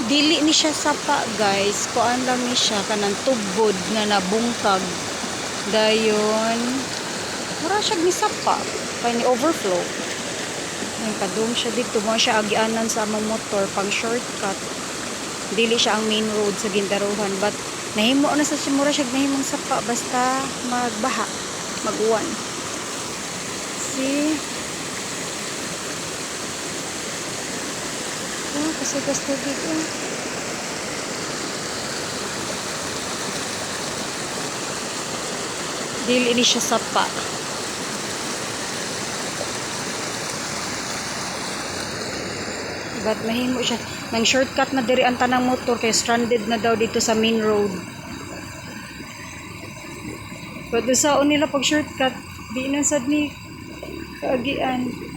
Dili ni siya sapa guys, kuan lang ni siya kanang tubod nga nabungkag. Dayon, mura siya ni sapa, kay ni overflow. Yung kadum siya dito mo siya agianan sa among motor pang shortcut. Dili siya ang main road sa Gindaruhan, but nahimo na sa simura siya nahimong sapa basta magbaha, maguwan. See? Kasi gusto dito. Dili ini siya sapa. But mahimo siya. Nang shortcut na diri ang tanang motor kay stranded na daw dito sa main road. But sa nila pag shortcut, di na sad ni kaagian.